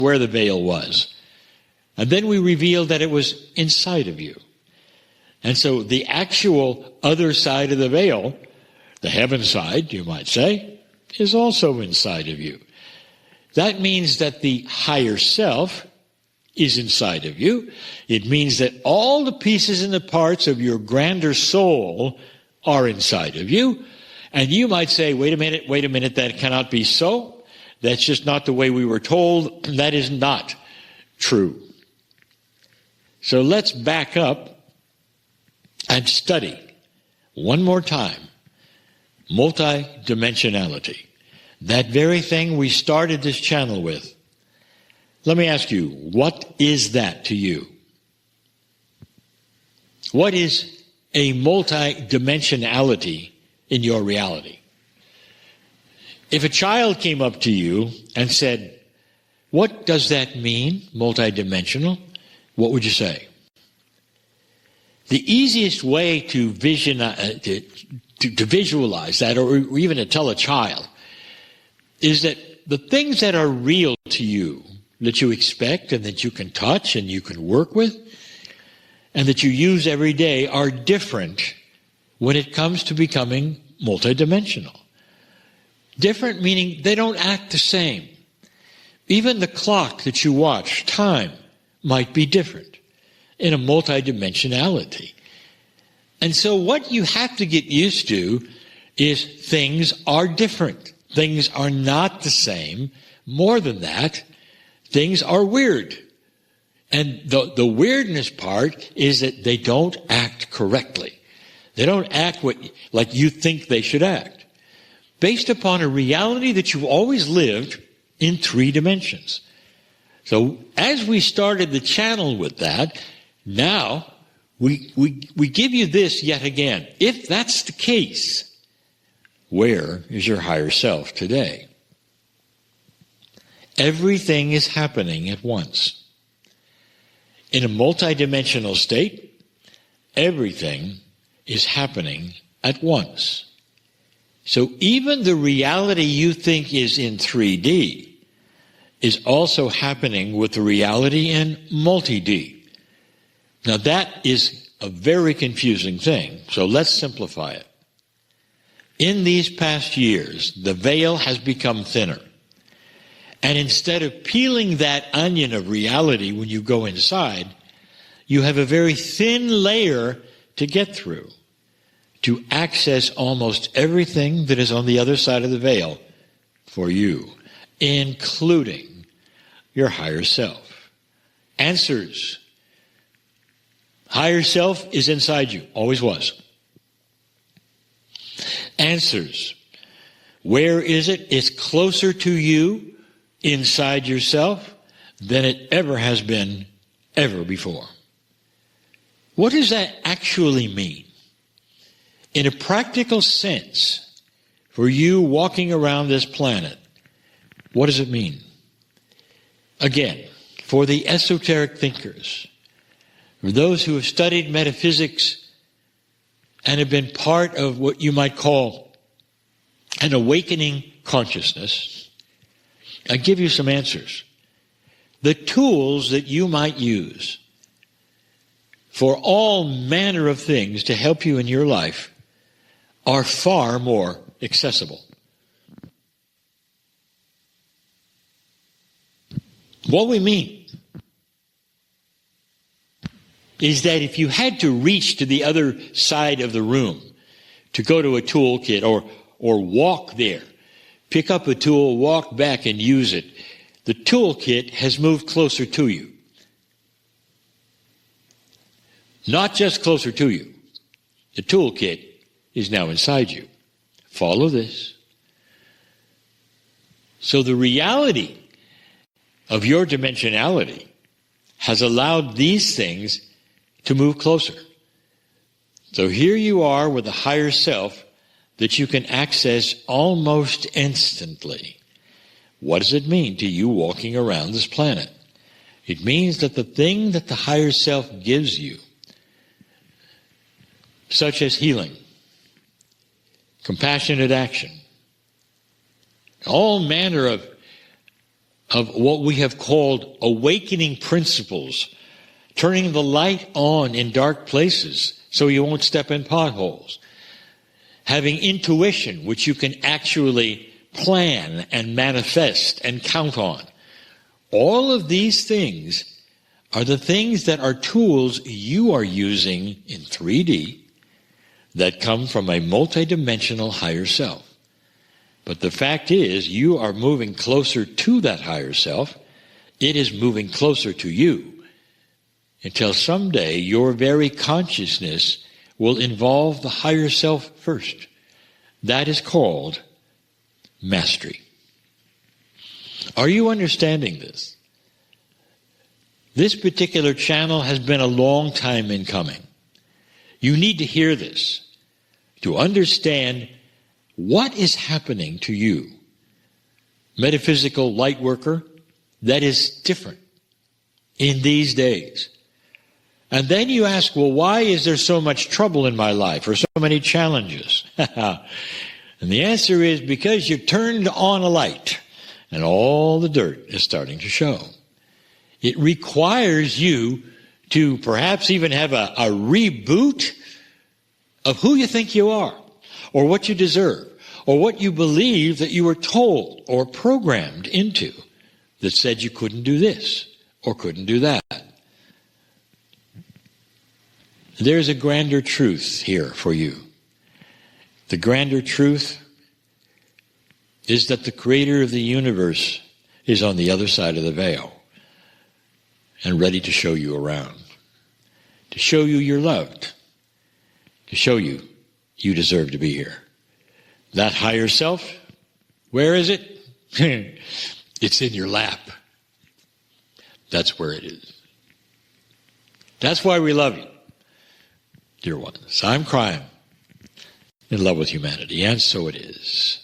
where the veil was. And then we revealed that it was inside of you. And so the actual other side of the veil, the heaven side, you might say, is also inside of you. That means that the higher self is inside of you. It means that all the pieces and the parts of your grander soul are inside of you. And you might say, wait a minute, that cannot be so. That's just not the way we were told. That is not true. So let's back up and study one more time multidimensionality. That very thing we started this channel with. Let me ask you, what is that to you? What is a multidimensionality in your reality? If a child came up to you and said, what does that mean, multidimensional? What would you say? The easiest way to visualize that, or even to tell a child, is that the things that are real to you, that you expect and that you can touch and you can work with, and that you use every day, are different when it comes to becoming multidimensional. Different meaning they don't act the same. Even the clock that you watch, time, might be different in a multidimensionality. And so what you have to get used to is things are different. Things are not the same. More than that, things are weird. And the weirdness part is that they don't act correctly. They don't act like you think they should act. Based upon a reality that you've always lived in 3 dimensions. So as we started the channel with that, now we give you this yet again. If that's the case, where is your higher self today? Everything is happening at once. In a multidimensional state, everything is happening at once. So even the reality you think is in 3D is also happening with the reality in multi-D. Now that is a very confusing thing, so let's simplify it. In these past years, the veil has become thinner. And instead of peeling that onion of reality when you go inside, you have a very thin layer to get through to access almost everything that is on the other side of the veil for you, including your higher self. Answers. Higher self is inside you, always was. Answers. Where is it? It's closer to you inside yourself than it ever has been ever before. What does that actually mean? In a practical sense, for you walking around this planet, what does it mean? Again, for the esoteric thinkers, for those who have studied metaphysics and have been part of what you might call an awakening consciousness, I give you some answers. The tools that you might use for all manner of things to help you in your life are far more accessible. What we mean is that if you had to reach to the other side of the room to go to a toolkit or walk there, pick up a tool, walk back and use it, the toolkit has moved closer to you. Not just closer to you. The toolkit is now inside you. Follow this. So the reality of your dimensionality has allowed these things to move closer. So here you are with a higher self that you can access almost instantly. What does it mean to you walking around this planet? It means that the thing that the higher self gives you, such as healing, compassionate action, all manner of what we have called awakening principles, turning the light on in dark places so you won't step in potholes, having intuition, which you can actually plan and manifest and count on. All of these things are the things that are tools you are using in 3D that come from a multidimensional higher self. But the fact is, you are moving closer to that higher self. It is moving closer to you until someday your very consciousness will involve the higher self first. That is called mastery. Are you understanding this? This particular channel has been a long time in coming. You need to hear this to understand what is happening to you, metaphysical light worker, that is different in these days. And then you ask, well, why is there so much trouble in my life or so many challenges? And the answer is because you turned on a light and all the dirt is starting to show. It requires you to perhaps even have a reboot of who you think you are, or what you deserve, or what you believe that you were told or programmed into that said you couldn't do this or couldn't do that. There's a grander truth here for you. The grander truth is that the creator of the universe is on the other side of the veil and ready to show you around, to show you you're loved, to show you you deserve to be here. That higher self, where is it? It's in your lap. That's where it is. That's why we love you, dear ones. I'm Kryon, in love with humanity, and so it is.